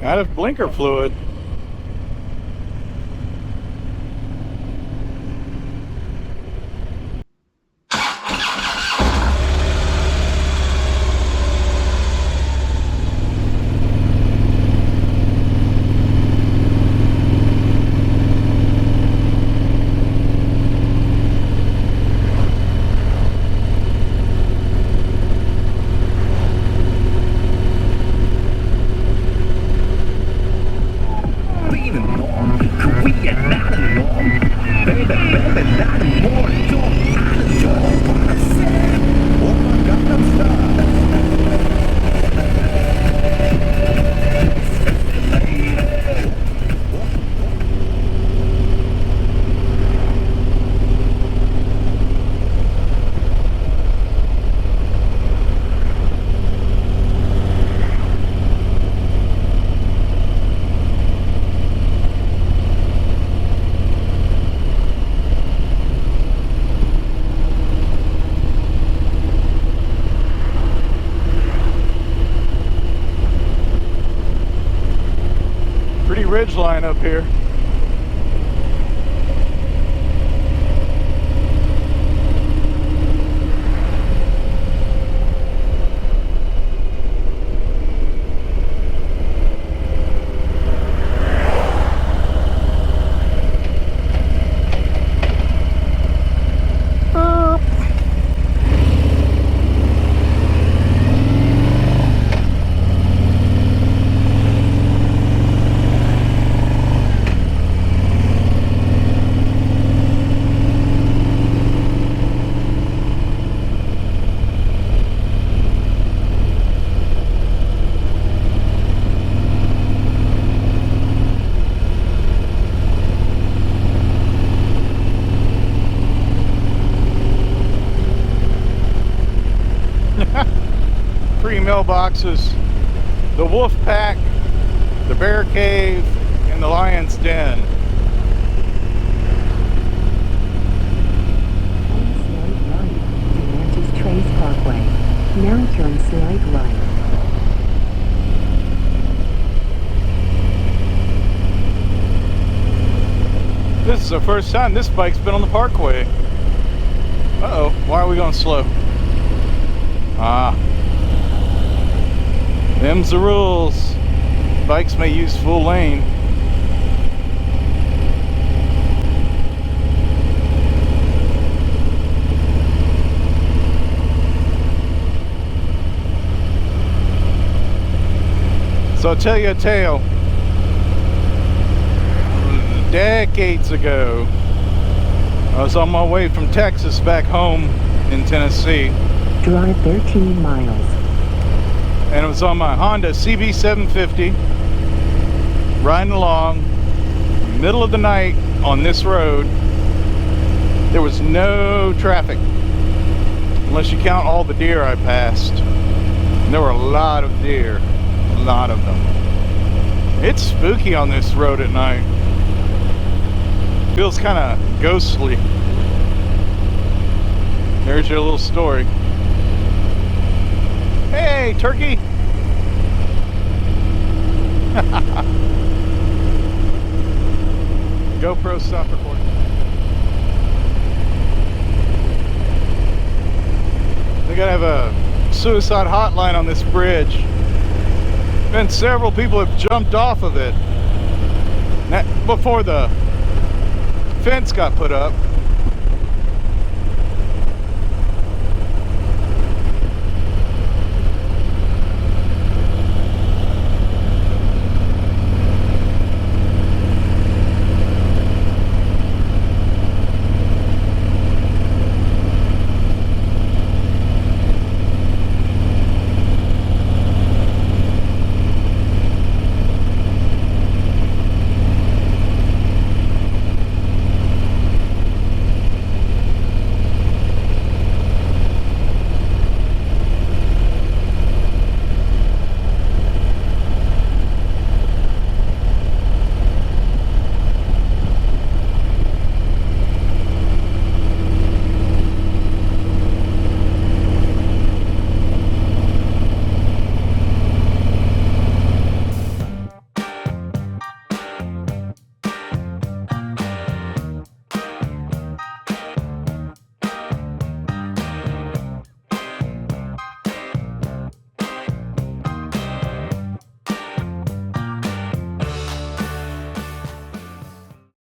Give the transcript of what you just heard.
Out of blinker fluid. Ridge line up here. Three mailboxes, the Wolf Pack, the Bear Cave, and the Lion's Den. Trace Parkway. Now turn slight right. This is the first time this bike's been on the parkway. Uh-oh, why are we going slow? Ah. Them's the rules. Bikes may use full lane. So I'll tell you a tale. Decades ago, I was on my way from Texas back home in Tennessee. Drive 13 miles. And it was on my Honda CB750, riding along, middle of the night on this road. There was no traffic, unless you count all the deer I passed. And there were a lot of deer, a lot of them. It's spooky on this road at night. Feels kind of ghostly. There's your little story. Hey, turkey! GoPro stop recording. They gotta have a suicide hotline on this bridge. And several people have jumped off of it before the fence got put up.